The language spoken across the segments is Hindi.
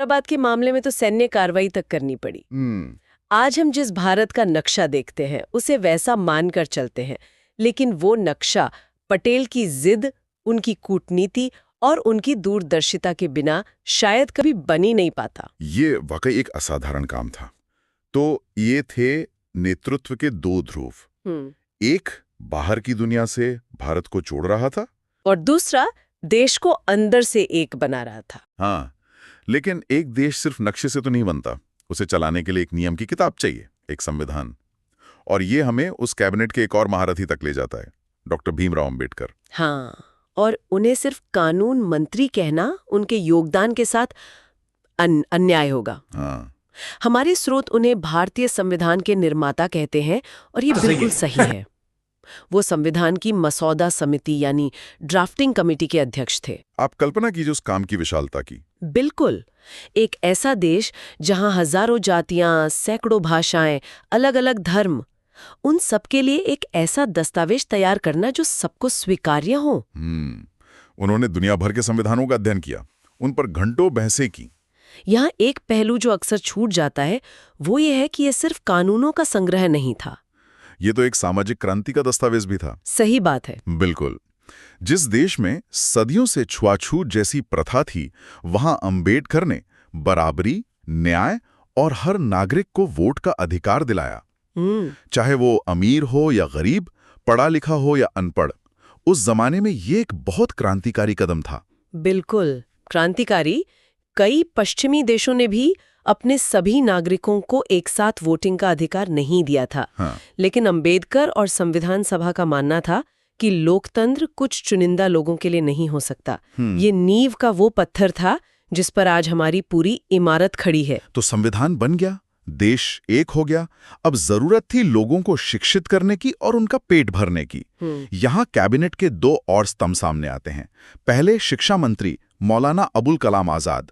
हैदराबाद के मामले में तो सैन्य कार्रवाई तक करनी पड़ी। आज हम जिस भारत का नक्शा देखते हैं उसे वैसा मानकर चलते हैं, लेकिन वो नक्शा पटेल की जिद, उनकी कूटनीति और उनकी दूरदर्शिता के बिना शायद कभी बन ही नहीं पाता। ये वाकई एक असाधारण काम था। तो ये थे नेतृत्व के दो ध्रुव, एक बाहर की दुनिया से भारत को जोड़ रहा था और दूसरा देश को अंदर से एक बना रहा था। हाँ, लेकिन एक देश सिर्फ नक्शे से तो नहीं बनता, उसे चलाने के लिए एक नियम की किताब चाहिए, एक संविधान। और ये हमें उस कैबिनेट के एक और महारथी तक ले जाता है, डॉक्टर भीमराव अंबेडकर। हाँ, और उन्हें सिर्फ कानून मंत्री कहना उनके योगदान के साथ अन्याय होगा। हाँ। हमारे स्रोत उन्हें भारतीय संविधान के निर्माता कहते हैं और ये बिल्कुल सही है। वो संविधान की मसौदा समिति यानी ड्राफ्टिंग कमेटी के अध्यक्ष थे। आप कल्पना कीजिए उस काम की विशालता की। बिल्कुल, एक ऐसा देश जहां हजारों जातियां, सैकड़ों भाषाएं, अलग अलग धर्म, उन सबके लिए एक ऐसा दस्तावेज तैयार करना जो सबको स्वीकार्य हो। उन्होंने दुनिया भर के संविधानों का अध्ययन किया, उन पर घंटों बहसें की। यहाँ एक पहलू जो अक्सर छूट जाता है वो ये है कि ये सिर्फ कानूनों का संग्रह नहीं था, ये तो एक सामाजिक क्रांति का दस्तावेज भी था। सही बात है। बिल्कुल। जिस देश में सदियों से छुआछूत जैसी प्रथा थी, वहां अंबेडकर ने बराबरी, न्याय और हर नागरिक को वोट का अधिकार दिलाया, चाहे वो अमीर हो या गरीब, पढ़ा लिखा हो या अनपढ़। उस जमाने में ये एक बहुत क्रांतिकारी कदम था। बिल्कुल क्रांतिकारी। कई पश्चिमी देशों ने भी अपने सभी नागरिकों को एक साथ वोटिंग का अधिकार नहीं दिया था। हाँ। लेकिन अंबेडकर और संविधान सभा का मानना था कि लोकतंत्र कुछ चुनिंदा लोगों के लिए नहीं हो सकता। ये नींव का वो पत्थर था जिस पर आज हमारी पूरी इमारत खड़ी है। तो संविधान बन गया, देश एक हो गया। अब जरूरत थी लोगों को शिक्षित करने की और उनका पेट भरने की। यहाँ कैबिनेट के दो और स्तंभ सामने आते हैं। पहले शिक्षा मंत्री मौलाना अबुल कलाम आजाद।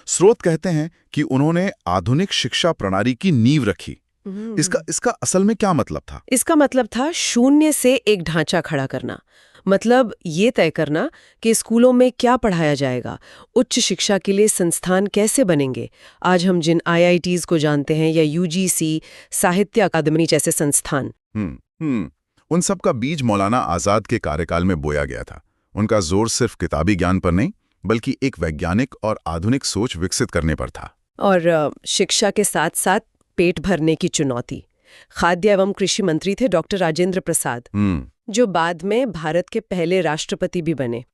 स्रोत कहते हैं कि उन्होंने आधुनिक शिक्षा प्रणाली की नींव रखी। इसका असल में क्या मतलब था? इसका मतलब था शून्य से एक ढांचा खड़ा करना। मतलब ये तय करना कि स्कूलों में क्या पढ़ाया जाएगा, उच्च शिक्षा के लिए संस्थान कैसे बनेंगे। आज हम जिन IITs को जानते हैं या UGC, साहित्य अकादमी जैसे संस्थान, उन सब का बीज मौलाना आजाद के कार्यकाल में बोया गया था। उनका जोर सिर्फ किताबी ज्ञान पर नहीं, बल्कि एक वैज्ञानिक और आधुनिक सोच विकसित करने पर था। और शिक्षा के साथ साथ पेट भरने की चुनौती। खाद्य एवं कृषि मंत्री थे डॉक्टर राजेंद्र प्रसाद, जो बाद में भारत के पहले राष्ट्रपति भी बने।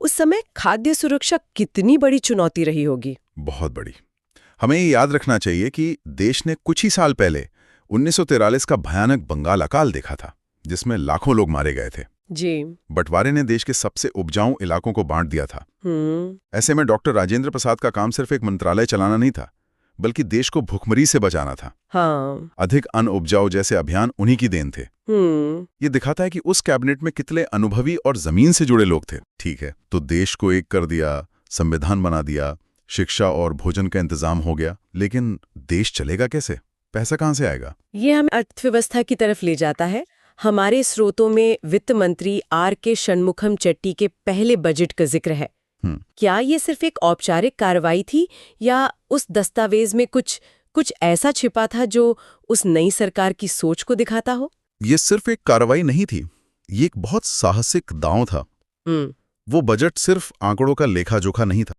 उस समय खाद्य सुरक्षा कितनी बड़ी चुनौती रही होगी। बहुत बड़ी। हमें ये याद रखना चाहिए कि देश ने कुछ ही साल पहले 1943 का भयानक बंगाल अकाल देखा था, जिसमें लाखों लोग मारे गए थे। जी। बंटवारे ने देश के सबसे उपजाऊ इलाकों को बांट दिया था। ऐसे में डॉक्टर राजेंद्र प्रसाद का काम सिर्फ एक मंत्रालय चलाना नहीं था, बल्कि देश को भुखमरी से बचाना था। हाँ। अधिक अन्न उपजाऊ जैसे अभियान उन्हीं की देन थे। ये दिखाता है कि उस कैबिनेट में कितने अनुभवी और जमीन से जुड़े लोग थे। ठीक है, तो देश को एक कर दिया, संविधान बना दिया, शिक्षा और भोजन का इंतजाम हो गया, लेकिन देश चलेगा कैसे? पैसा कहाँ से आएगा? ये हमें अर्थव्यवस्था की तरफ ले जाता है। हमारे स्रोतों में वित्त मंत्री R.K. षणमुखम चेट्टी के पहले बजट का जिक्र है। क्या ये सिर्फ एक औपचारिक कार्रवाई थी या उस दस्तावेज में कुछ ऐसा छिपा था जो उस नई सरकार की सोच को दिखाता हो? ये सिर्फ एक कार्रवाई नहीं थी, ये एक बहुत साहसिक दांव था। वो बजट सिर्फ आंकड़ों का लेखा जोखा नहीं था।